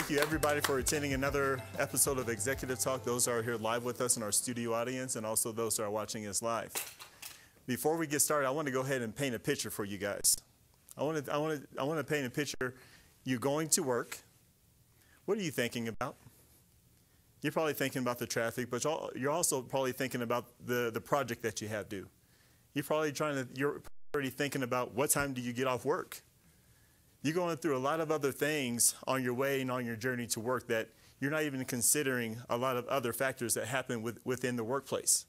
thank you everybody for attending another episode of Executive Talk. Those are here live with us in our studio audience, and also those who are watching us live. Before we get started, I want to go ahead and paint a picture for you guys. I want to paint a picture. You're going to work. What are you thinking about? You're probably thinking about the traffic, but you're also probably thinking about the project that you have due. You're already thinking about what time do you get off work. You're going through a lot of other things on your way and on your journey to work that you're not even considering a lot of other factors that happen within the workplace.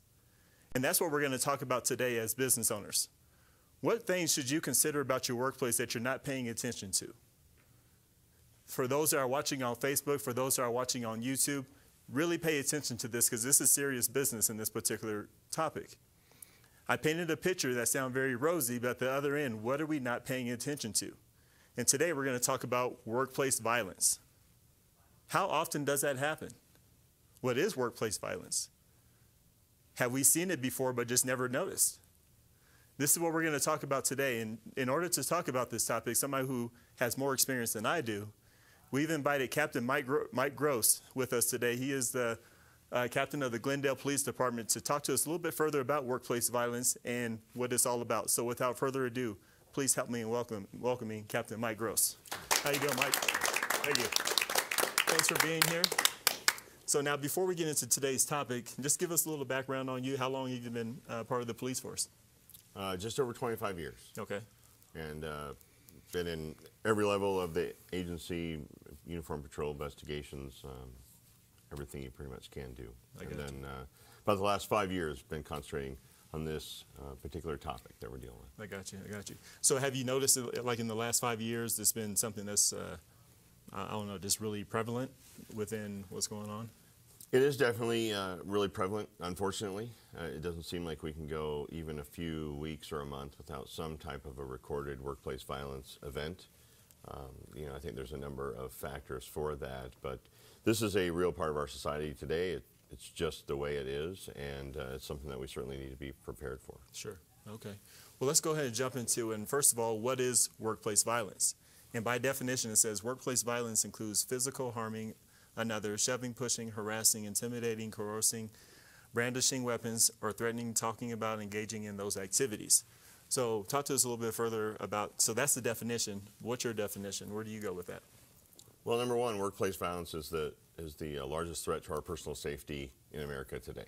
And that's what we're going to talk about today as business owners. What things should you consider about your workplace that you're not paying attention to? For those that are watching on Facebook, for those that are watching on YouTube, really pay attention to this because this is serious business in this particular topic. I painted a picture that sounds very rosy, but at the other end, what are we not paying attention to? And today we're going to talk about workplace violence. How often does that happen? What is workplace violence? Have we seen it before but just never noticed? This is what we're going to talk about today. And in order to talk about this topic, somebody who has more experience than I do, we've invited Captain Mike Gross with us today. He is the captain of the Glendale Police Department to talk to us a little bit further about workplace violence and what it's all about. So without further ado, please help me in welcoming Captain Mike Gross. How you doing, Mike? Thank you. Thanks for being here. So now, before we get into today's topic, just give us a little background on you. How long have you been part of the police force? Just over 25 years. Okay. And been in every level of the agency, uniform patrol, investigations, everything you pretty much can do. And then about the last 5 years, been concentrating on this particular topic that we're dealing with. I got you. So have you noticed, like in the last 5 years, there's been something that's, I don't know, just really prevalent within what's going on? It is definitely really prevalent, unfortunately. It doesn't seem like we can go even a few weeks or a month without some type of a recorded workplace violence event. I think there's a number of factors for that, but this is a real part of our society today. It's just the way it is, and it's something that we certainly need to be prepared for. Sure. Okay. Well, let's go ahead and jump into it. And first of all, what is workplace violence? And by definition, it says workplace violence includes physical harming another, shoving, pushing, harassing, intimidating, coercing, brandishing weapons, or threatening, talking about, engaging in those activities. So talk to us a little bit further about, so that's the definition. What's your definition? Where do you go with that? Well, number one, workplace violence is the largest threat to our personal safety in America today.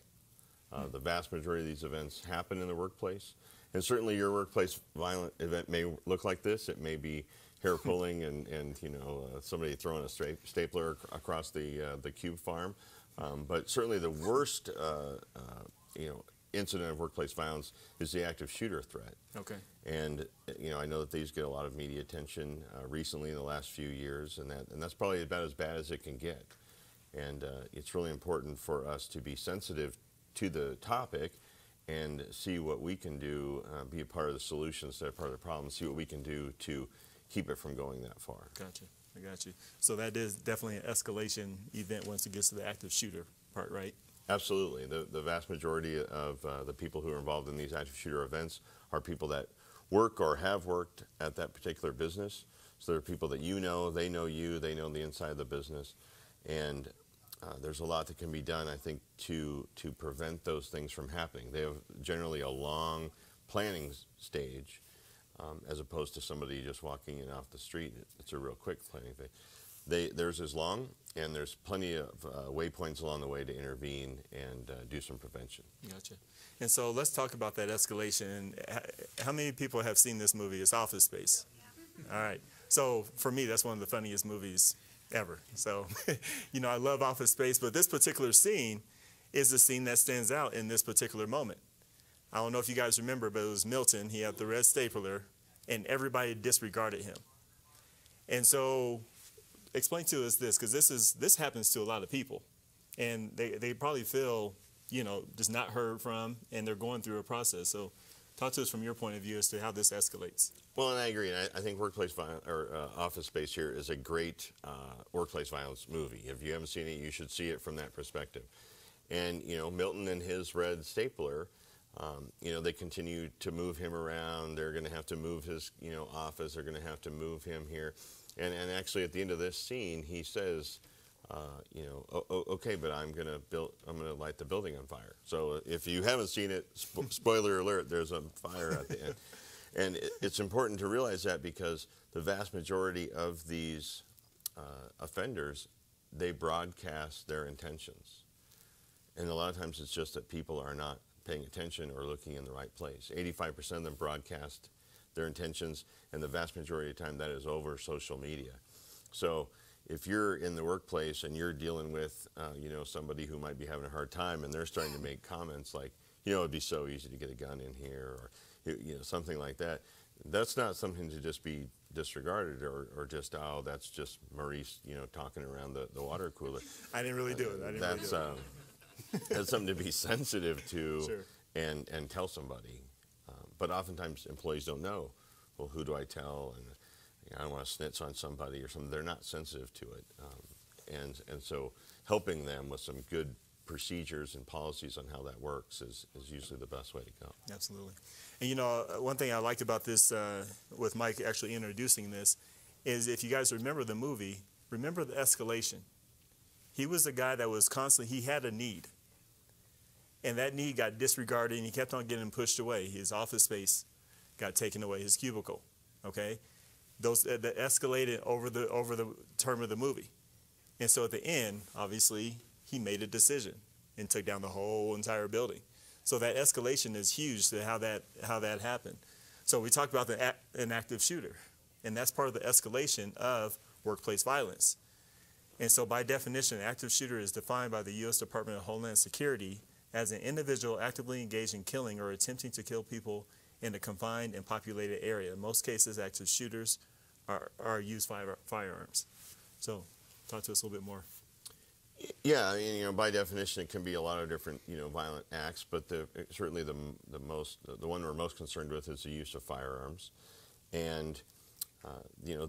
The vast majority of these events happen in the workplace, and certainly your workplace violent event may look like this. It may be hair pulling and somebody throwing a stapler across the cube farm, but certainly the worst incident of workplace violence is the active shooter threat. Okay. And I know that these get a lot of media attention recently in the last few years, and that's probably about as bad as it can get. And it's really important for us to be sensitive to the topic and see what we can do, be a part of the solution instead of part of the problem, see what we can do to keep it from going that far. Gotcha. I got you. So that is definitely an escalation event once it gets to the active shooter part, right? Absolutely. The vast majority of the people who are involved in these active shooter events are people that work or have worked at that particular business. So they're people that they know you, they know the inside of the business. And there's a lot that can be done, I think, to prevent those things from happening. They have generally a long planning stage as opposed to somebody just walking in off the street. It's a real quick planning thing. Theirs is long, and there's plenty of waypoints along the way to intervene and do some prevention. Gotcha. And so let's talk about that escalation. How many people have seen this movie? It's Office Space. Yeah. All right. So for me, that's one of the funniest movies ever. So, I love Office Space, but this particular scene is the scene that stands out in this particular moment. I don't know if you guys remember, but it was Milton. He had the red stapler, and everybody disregarded him. And so explain to us this, because this happens to a lot of people, and they probably feel, just not heard from, and they're going through a process. So talk to us from your point of view as to how this escalates. Well, and I agree. And I think Workplace Violence, or Office Space here, is a great workplace violence movie. If you haven't seen it, you should see it from that perspective. And, Milton and his red stapler, They continue to move him around. They're going to have to move his, office. They're going to have to move him here. And actually, at the end of this scene, he says, okay, but I'm going to light the building on fire. So if you haven't seen it, spoiler alert, there's a fire at the end. And it's important to realize that, because the vast majority of these offenders, they broadcast their intentions. And a lot of times it's just that people are not paying attention or looking in the right place. 85% of them broadcast their intentions, and the vast majority of the time that is over social media. So if you're in the workplace and you're dealing with, somebody who might be having a hard time, and they're starting to make comments like, it'd be so easy to get a gun in here, or something like that, that's not something to just be disregarded, or just, oh, that's just Maurice, talking around the water cooler. I didn't really do it. That's something to be sensitive to. Sure. and tell somebody. But oftentimes employees don't know, well, who do I tell? And I don't want to snitch on somebody or something. They're not sensitive to it. And so helping them with some good procedures and policies on how that works is usually the best way to go. Absolutely. And one thing I liked about this, with Mike actually introducing this, is if you guys remember the movie, remember the escalation. He was the guy that was constantly, he had a need. And that need got disregarded, and he kept on getting pushed away. His office space got taken away, his cubicle, okay? Those that escalated over the term of the movie. And so at the end, obviously, he made a decision and took down the whole entire building. So that escalation is huge to how that happened. So we talked about an active shooter, and that's part of the escalation of workplace violence. And so by definition, an active shooter is defined by the U.S. Department of Homeland Security as an individual actively engaged in killing or attempting to kill people in a confined and populated area. In most cases, active shooters use firearms. So talk to us a little bit more. Yeah, by definition, it can be a lot of different, violent acts, but certainly the one we're most concerned with is the use of firearms. And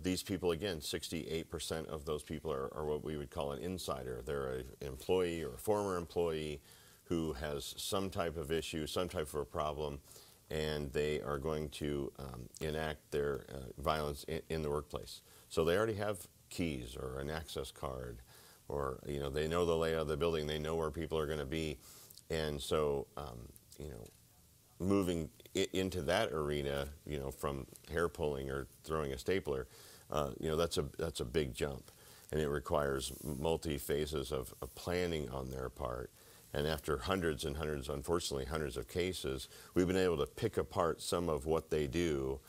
these people, again, 68% of those people are what we would call an insider. They're an employee or a former employee who has some type of issue, some type of a problem, and they are going to enact their violence in the workplace. So they already have keys or an access card, or they know the layout of the building, they know where people are going to be, and so moving into that arena, from hair pulling or throwing a stapler, that's a big jump, and it requires multi phases of planning on their part. And after hundreds and hundreds, unfortunately, hundreds of cases, we've been able to pick apart some of what they do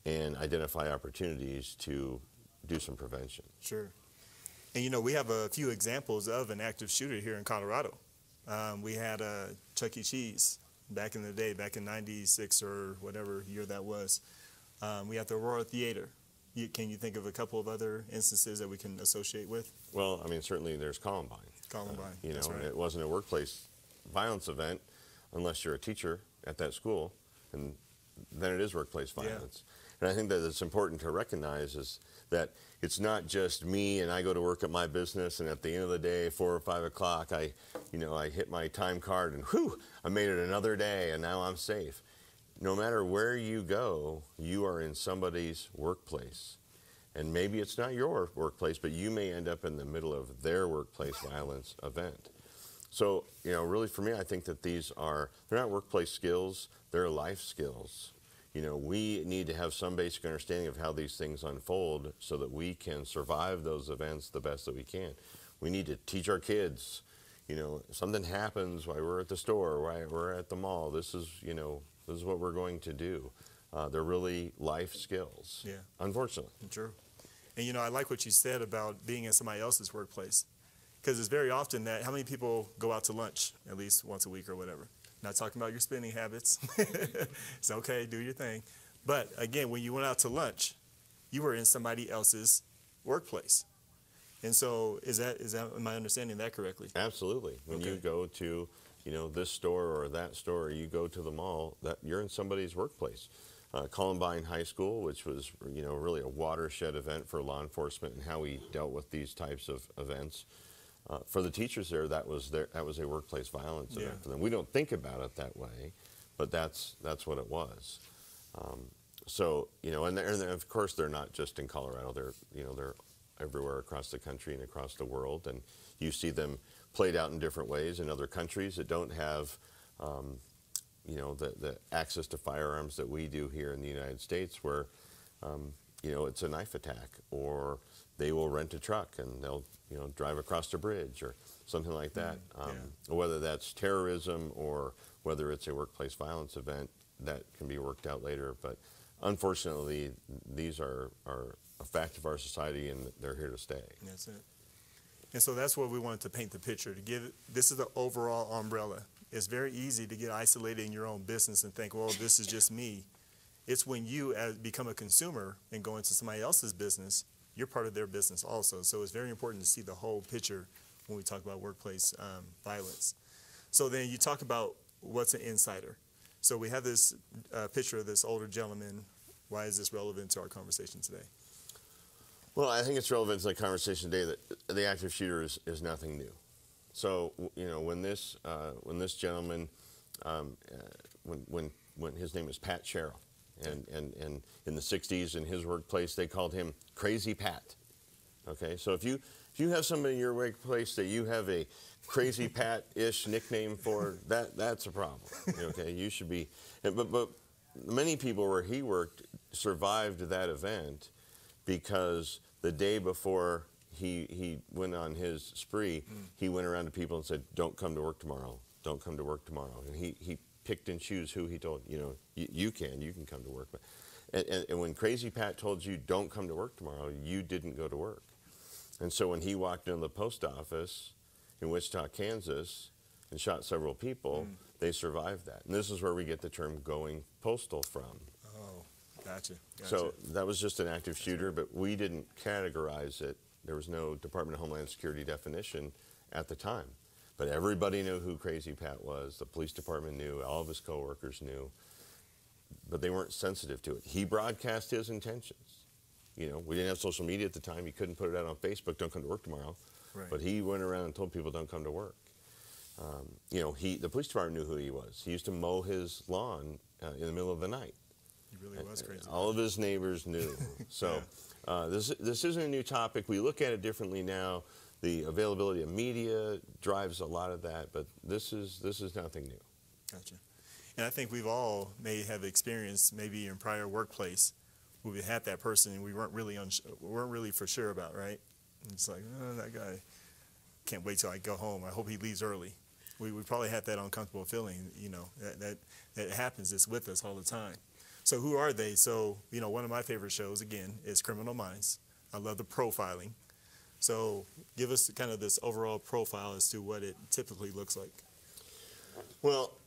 and identify opportunities to do some prevention. Sure. And we have a few examples of an active shooter here in Colorado. We had Chuck E. Cheese back in the day, back in '96 or whatever year that was. We had the Royal Theater. Can you think of a couple of other instances that we can associate with? Well, certainly there's Columbine. Columbine, that's right. It wasn't a workplace violence event unless you're a teacher at that school, and then it is workplace violence. Yeah. And I think that it's important to recognize is that it's not just me and I go to work at my business, and at the end of the day, 4 or 5 o'clock, I hit my time card and whew, I made it another day and now I'm safe. No matter where you go, you are in somebody's workplace. And maybe it's not your workplace, but you may end up in the middle of their workplace violence event. So, really for me, I think that they're not workplace skills, they're life skills. We need to have some basic understanding of how these things unfold so that we can survive those events the best that we can. We need to teach our kids, if something happens while we're at the store, while we're at the mall, this is what we're going to do. They're really life skills, yeah. Unfortunately. True. And, I like what you said about being in somebody else's workplace. Because it's very often that how many people go out to lunch at least once a week or whatever? Not talking about your spending habits. It's okay, do your thing. But, again, when you went out to lunch, you were in somebody else's workplace. And so am I understanding that correctly? Absolutely. When you go to, this store or that store, or you go to the mall, that you're in somebody's workplace. Columbine High School, which was, really a watershed event for law enforcement and how we dealt with these types of events. For the teachers there, that was a workplace violence event for them. We don't think about it that way, but that's what it was. So, you know, and of course they're not just in Colorado. They're everywhere across the country and across the world, and you see them played out in different ways in other countries that don't have, you know, the access to firearms that we do here in the United States, where, you know, it's a knife attack, or they will rent a truck and they'll, you know, drive across a bridge or something like that. Whether that's terrorism or whether it's a workplace violence event, that can be worked out later. But unfortunately, these are a fact of our society, and they're here to stay. That's it. And so that's what we wanted to paint the picture, to give, this is the overall umbrella. It's very easy to get isolated in your own business and think, well, this is just me. It's when you become a consumer and go into somebody else's business, you're part of their business also. So it's very important to see the whole picture when we talk about workplace violence. So then you talk about what's an insider. So we have this picture of this older gentleman. Why is this relevant to our conversation today? Well, I think it's relevant to the conversation today that the active shooter is nothing new. So, you know, when this gentleman, when his name is Pat Sherrill, and in the 60s in his workplace they called him Crazy Pat. Okay, so if you have somebody in your workplace that you have a Crazy Pat-ish nickname for, that's a problem. Okay, you should be. But many people where he worked survived that event because the day before he went on his spree, he went around to people and said, "Don't come to work tomorrow. Don't come to work tomorrow." And he picked and chose who he told. You know, you can come to work. And when Crazy Pat told you, "Don't come to work tomorrow," you didn't go to work. And so when he walked into the post office in Wichita, Kansas, and shot several people, they survived that. And this is where we get the term going postal from. Oh, gotcha. So that was just an active shooter, but we didn't categorize it. There was no Department of Homeland Security definition at the time. But everybody knew who Crazy Pat was. The police department knew. All of his coworkers knew. But they weren't sensitive to it. He broadcast his intentions. You know, we didn't have social media at the time. He couldn't put it out on Facebook, "Don't come to work tomorrow." Right. But he went around and told people, "Don't come to work." You know, the police department knew who he was. He used to mow his lawn in the middle of the night. He really was crazy. All of his neighbors knew. So this isn't a new topic. We look at it differently now. The availability of media drives a lot of that, but this is nothing new. Gotcha. And I think we've all may have experienced maybe in prior workplace where we had that person and we weren't really for sure about, right? And it's like, oh, that guy, can't wait till I go home. I hope he leaves early. We probably had that uncomfortable feeling, you know, that happens. It's with us all the time. So who are they? So, you know, one of my favorite shows, again, is Criminal Minds. I love the profiling. So give us kind of this overall profile as to what it typically looks like. Well,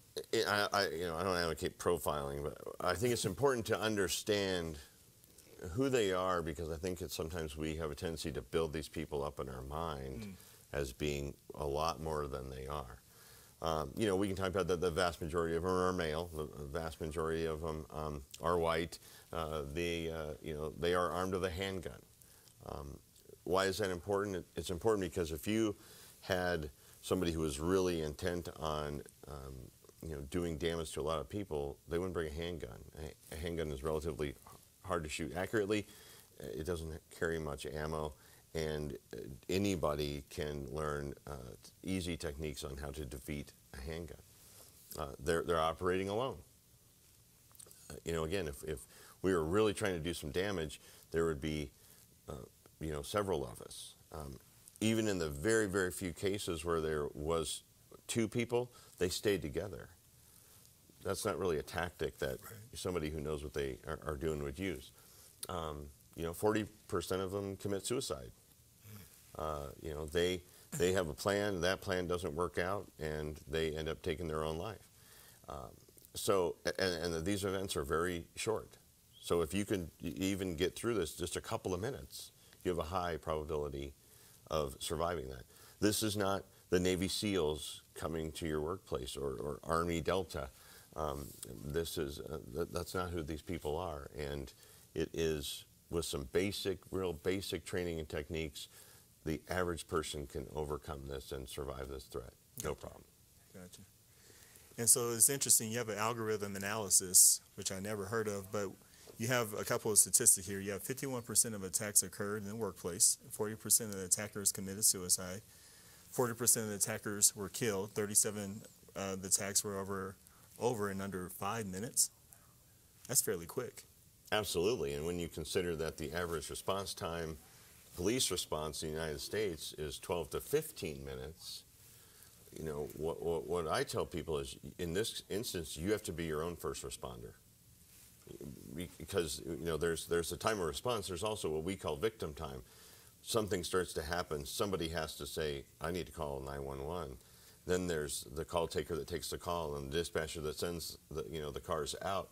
I don't advocate profiling, but I think it's important to understand who they are, because I think sometimes we have a tendency to build these people up in our mind as being a lot more than they are. You know, we can talk about that the vast majority of them are male. The vast majority of them are white. You know, they are armed with a handgun. Why is that important? It's important because if you had somebody who was really intent on you know, doing damage to a lot of people, they wouldn't bring a handgun. A handgun is relatively hard to shoot accurately. It doesn't carry much ammo, and anybody can learn easy techniques on how to defeat a handgun. They're operating alone. You know, again, if we were really trying to do some damage, there would be you know, several of us. Even in the very, very few cases where there was two people, they stayed together. That's not really a tactic that somebody who knows what they are doing would use. You know, 40% of them commit suicide. You know, they have a plan, that plan doesn't work out, and they end up taking their own life. So, and these events are very short. So if you can even get through this just a couple of minutes, you have a high probability of surviving that. This is not the Navy SEALs coming to your workplace or Army Delta. That's not who these people are. And it is with some real basic training and techniques, the average person can overcome this and survive this threat. No problem. Gotcha. And so it's interesting, you have an algorithm analysis, which I never heard of, but you have a couple of statistics here. You have 51% of attacks occurred in the workplace, 40% of the attackers committed suicide, 40% of the attackers were killed, 37 of the attacks were over in under 5 minutes. That's fairly quick. Absolutely, and when you consider that the average response time, police response in the United States is 12 to 15 minutes, you know, what I tell people is, in this instance, you have to be your own first responder. Because, you know, there's a time of response, there's also what we call victim time. Something starts to happen, somebody has to say, I need to call 911. Then there's the call taker that takes the call and the dispatcher that sends the cars out.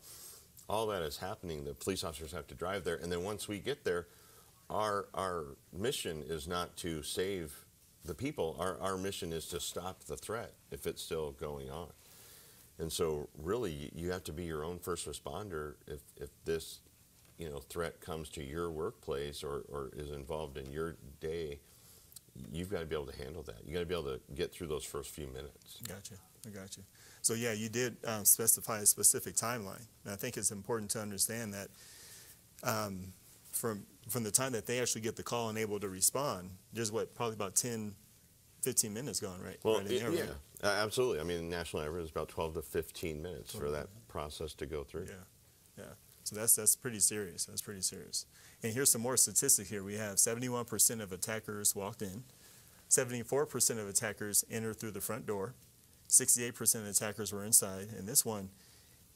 All that is happening. The police officers have to drive there, and then once we get there, our mission is not to save the people. Our mission is to stop the threat if it's still going on. And so really you have to be your own first responder if this threat comes to your workplace or is involved in your day. You've got to be able to handle that. You got to be able to get through those first few minutes. Gotcha. I got you. So yeah, you did specify a specific timeline. And I think it's important to understand that from the time that they actually get the call and able to respond, there's probably about 10, 15 minutes gone, right? Well, right in there, yeah, right? Absolutely. I mean, the national average is about 12 to 15 minutes for that process to go through. Yeah. So that's pretty serious. That's pretty serious. And here's some more statistics here. We have 71% of attackers walked in, 74% of attackers entered through the front door, 68% of attackers were inside, and this one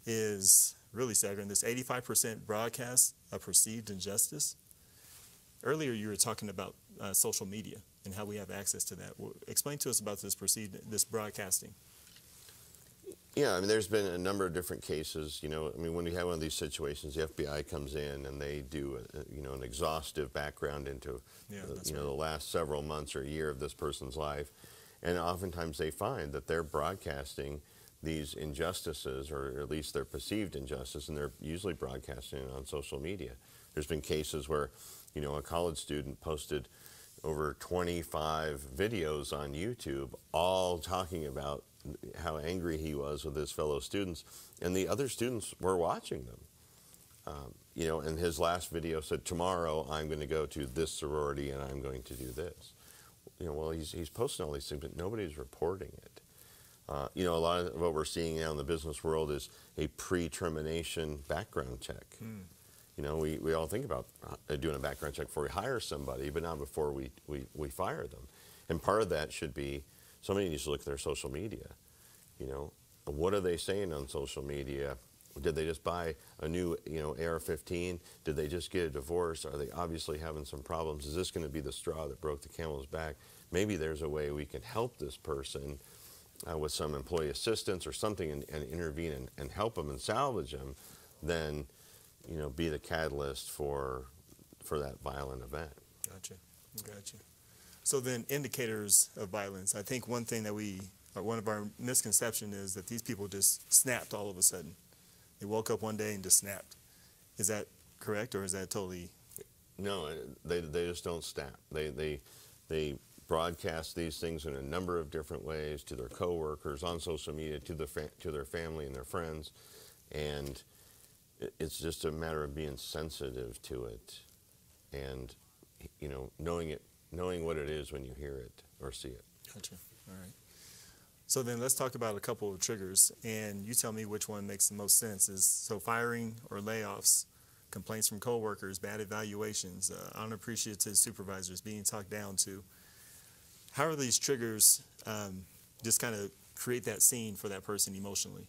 is really staggering. This 85% broadcast a perceived injustice. Earlier you were talking about social media and how we have access to that. Explain to us about this broadcasting. Yeah, I mean, there's been a number of different cases. I mean, when you have one of these situations, the FBI comes in and they do, an exhaustive background into, the last several months or a year of this person's life, and oftentimes they find that they're broadcasting these injustices, or at least their perceived injustice, and they're usually broadcasting it on social media. There's been cases where, a college student posted over 25 videos on YouTube, all talking about how angry he was with his fellow students, and the other students were watching them. And his last video said, tomorrow I'm going to go to this sorority and I'm going to do this. Well, he's posting all these things, but nobody's reporting it. A lot of what we're seeing now in the business world is a pre-termination background check. We all think about doing a background check before we hire somebody, but not before we fire them. And part of that should be, somebody needs to look at their social media. What are they saying on social media? Did they just buy a new, AR-15? Did they just get a divorce? Are they obviously having some problems? Is this going to be the straw that broke the camel's back? Maybe there's a way we can help this person with some employee assistance or something and intervene and help them and salvage them, then, be the catalyst for that violent event. Gotcha. So then, indicators of violence. I think one thing that one of our misconceptions is that these people just snapped all of a sudden. They woke up one day and just snapped. Is that correct, or is that totally? No, they just don't snap. They broadcast these things in a number of different ways to their coworkers, on social media, to their family and their friends, and it's just a matter of being sensitive to it, and knowing what it is when you hear it or see it. Gotcha. All right. So then let's talk about a couple of triggers, and you tell me which one makes the most sense. So firing or layoffs, complaints from coworkers, bad evaluations, unappreciative supervisors, being talked down to. How are these triggers just kind of create that scene for that person emotionally?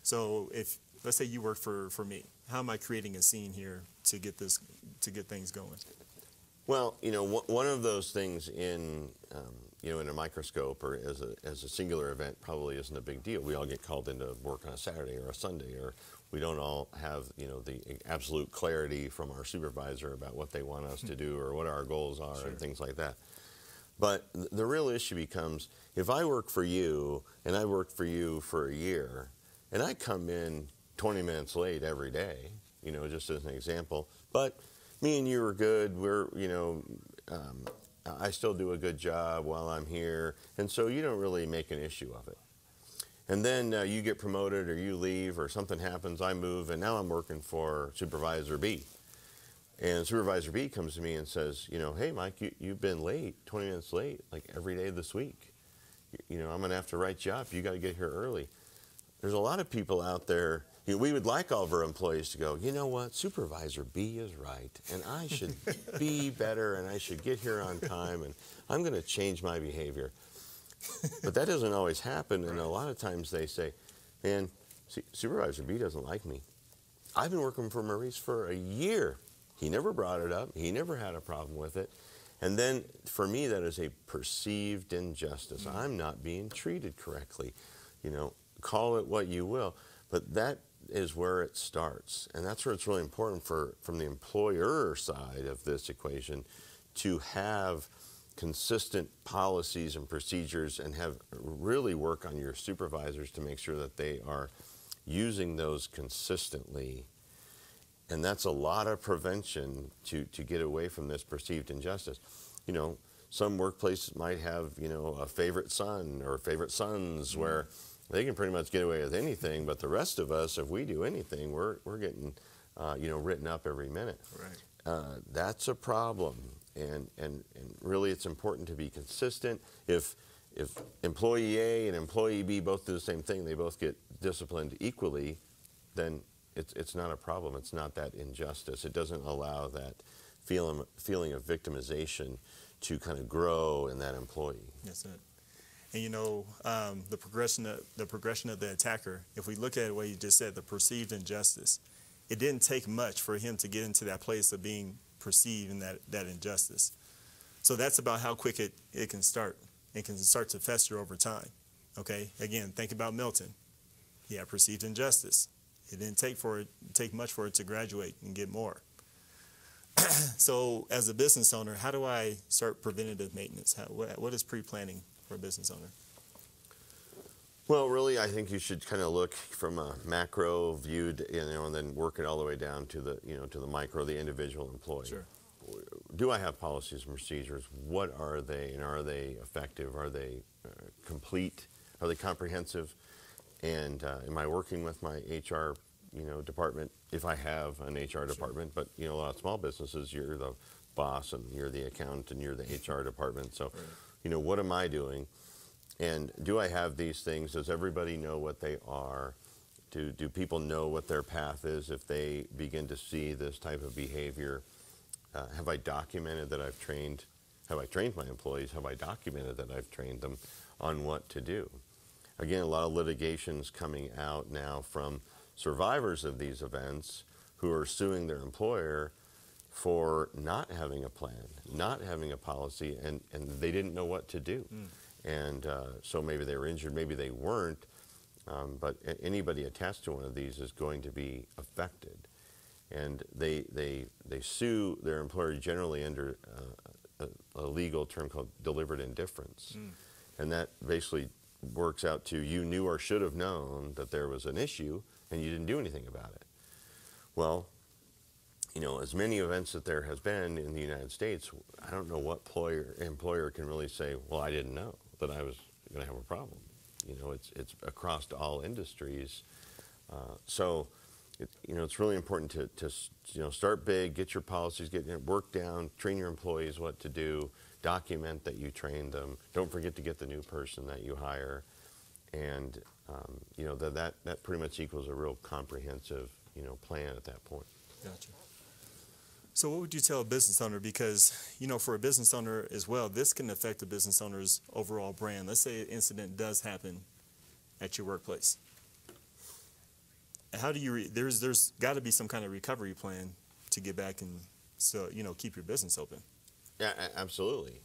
So if, let's say you work for me, how am I creating a scene here to get things going? Well, one of those things in a microscope or as a singular event probably isn't a big deal. We all get called into work on a Saturday or a Sunday, or we don't all have, the absolute clarity from our supervisor about what they want us to do or what our goals are. Sure. And things like that. But the real issue becomes, if I work for you and I worked for you for a year and I come in 20 minutes late every day, just as an example, but me and you are good, I still do a good job while I'm here, and so you don't really make an issue of it. And then you get promoted or you leave or something happens, I move, and now I'm working for Supervisor B. And Supervisor B comes to me and says, you know, hey, Mike, you've been late, 20 minutes late, like every day this week. You know, I'm going to have to write you up. You got to get here early. There's a lot of people out there. You know, we would like all of our employees to go, you know what, Supervisor B is right, and I should be better, and I should get here on time, and I'm going to change my behavior. But that doesn't always happen, and a lot of times they say, man, Supervisor B doesn't like me. I've been working for Maurice for a year. He never brought it up. He never had a problem with it. And then for me, that is a perceived injustice. I'm not being treated correctly. You know, call it what you will, but that is where it starts. And that's where it's really important from the employer side of this equation to have consistent policies and procedures and have really work on your supervisors to make sure that they are using those consistently. And that's a lot of prevention to get away from this perceived injustice. You know, some workplaces might have, you know, a favorite son or favorite sons where they can pretty much get away with anything, but the rest of us, if we do anything, we're getting, you know, written up every minute. Right. That's a problem. And really it's important to be consistent. If employee A and employee B both do the same thing, they both get disciplined equally, then it's not a problem. It's not that injustice. It doesn't allow that feeling of victimization to kind of grow in that employee. That's it. And you know, the progression of the attacker, if we look at what you just said, the perceived injustice, it didn't take much for him to get into that place of being perceived in that injustice. So that's about how quick it can start. It can start to fester over time. Okay, again, think about Milton. He had perceived injustice. It didn't take much for it to graduate and get more. So as a business owner, how do I start preventative maintenance? What is pre-planning for a business owner? Well, really, I think you should kind of look from a macro view, you know, and then work it all the way down to the, you know, to the micro, the individual employee. Sure. Do I have policies and procedures? What are they, and are they effective? Are they complete? Are they comprehensive? And am I working with my HR, you know, department? If I have an HR department, but you know, a lot of small businesses, you're the boss and you're the accountant and you're the HR department. So, you know, what am I doing? And do I have these things? Does everybody know what they are? Do people know what their path is if they begin to see this type of behavior? Have I documented that I've trained? Have I trained my employees? Have I documented that I've trained them on what to do? Again, a lot of litigations coming out now from survivors of these events who are suing their employer for not having a plan, not having a policy, and they didn't know what to do. And so maybe they were injured, maybe they weren't, but anybody attached to one of these is going to be affected. And they sue their employer generally under a legal term called deliberate indifference. And that basically works out to you knew or should have known that there was an issue and you didn't do anything about it. Well, you know, as many events that there has been in the United States, I don't know what employer can really say, well, I didn't know that I was going to have a problem. You know, it's across all industries. So, you know, it's really important to you know, start big, get your policies, get your work down, train your employees what to do, document that you trained them. Don't forget to get the new person that you hire. And, you know, that pretty much equals a real comprehensive, you know, plan at that point. Gotcha. So what would you tell a business owner? Because, you know, for a business owner as well, this can affect the business owner's overall brand. Let's say an incident does happen at your workplace. How do you, there's got to be some kind of recovery plan to get back and, so, you know, keep your business open. Yeah, absolutely.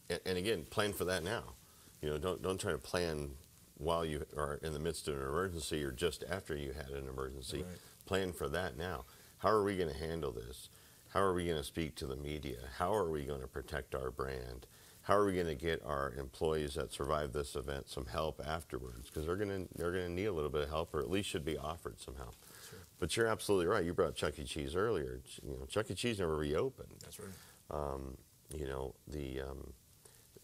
And again, plan for that now. You know, don't try to plan while you are in the midst of an emergency or just after you had an emergency. Right. Plan for that now. How are we going to handle this? How are we going to speak to the media? How are we going to protect our brand? How are we going to get our employees that survive this event some help afterwards? Because they're going to need a little bit of help, or at least should be offered some help. Sure. But you're absolutely right. You brought Chuck E. Cheese earlier. You know, Chuck E. Cheese never reopened. That's right. You know,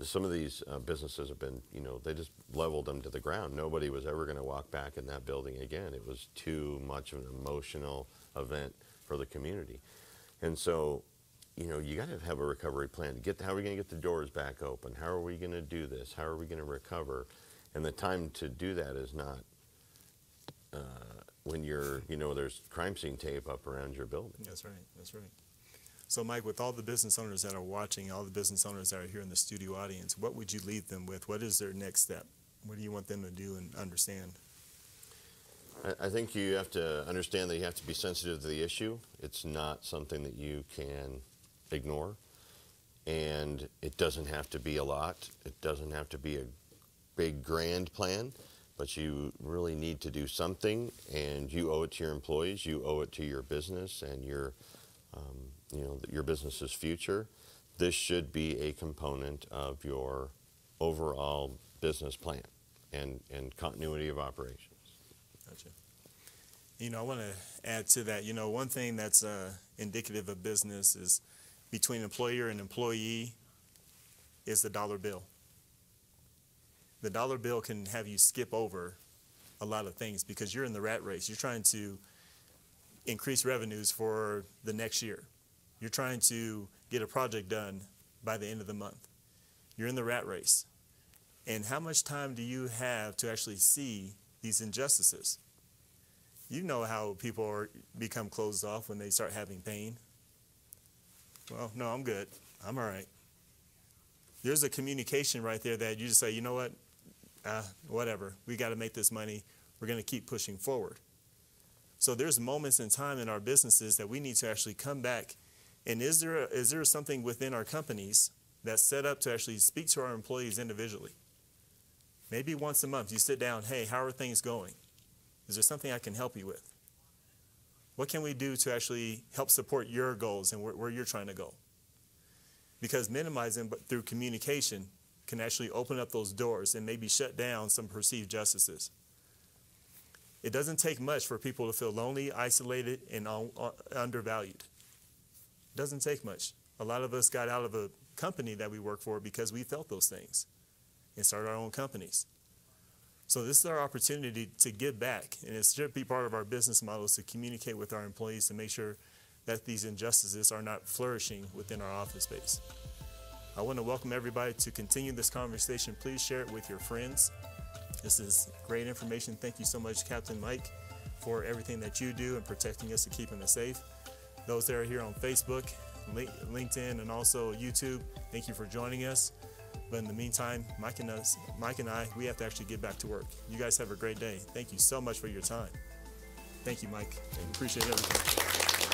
some of these businesses have been, you know, they just leveled them to the ground. Nobody was ever going to walk back in that building again. It was too much of an emotional event for the community. And so, you know, you got to have a recovery plan. How are we going to get the doors back open? How are we going to do this? How are we going to recover? And the time to do that is not when you're, you know, there's crime scene tape up around your building. That's right. That's right. So, Mike, with all the business owners that are watching, all the business owners that are here in the studio audience, what would you leave them with? What is their next step? What do you want them to do and understand? I think you have to understand that you have to be sensitive to the issue. It's not something that you can ignore. And it doesn't have to be a lot. It doesn't have to be a big, grand plan. But you really need to do something, and you owe it to your employees. You owe it to your business and your, you know, your business's future. This should be a component of your overall business plan and continuity of operations. Gotcha. You know, I want to add to that. You know, one thing that's indicative of business is between employer and employee is the dollar bill. The dollar bill can have you skip over a lot of things because you're in the rat race. You're trying to increase revenues for the next year. You're trying to get a project done by the end of the month. You're in the rat race. And how much time do you have to actually see these injustices? You know how people become closed off when they start having pain. Well, no, I'm good. I'm all right. There's a communication right there that you just say, you know what? Whatever. We got to make this money. We're going to keep pushing forward. So there's moments in time in our businesses that we need to actually come back. And is there something within our companies that's set up to actually speak to our employees individually? Maybe once a month you sit down, hey, how are things going? Is there something I can help you with? What can we do to actually help support your goals and where you're trying to go? Because minimizing but through communication can actually open up those doors and maybe shut down some perceived justices. It doesn't take much for people to feel lonely, isolated, and undervalued. It doesn't take much. A lot of us got out of a company that we work for because we felt those things and started our own companies. So this is our opportunity to give back, and it should be part of our business models to communicate with our employees to make sure that these injustices are not flourishing within our office space. I want to welcome everybody to continue this conversation. Please share it with your friends. This is great information. Thank you so much, Captain Mike, for everything that you do and protecting us and keeping us safe. Those that are here on Facebook, LinkedIn, and also YouTube, thank you for joining us. But in the meantime, Mike and I, we have to actually get back to work. You guys have a great day. Thank you so much for your time. Thank you, Mike. Appreciate everything.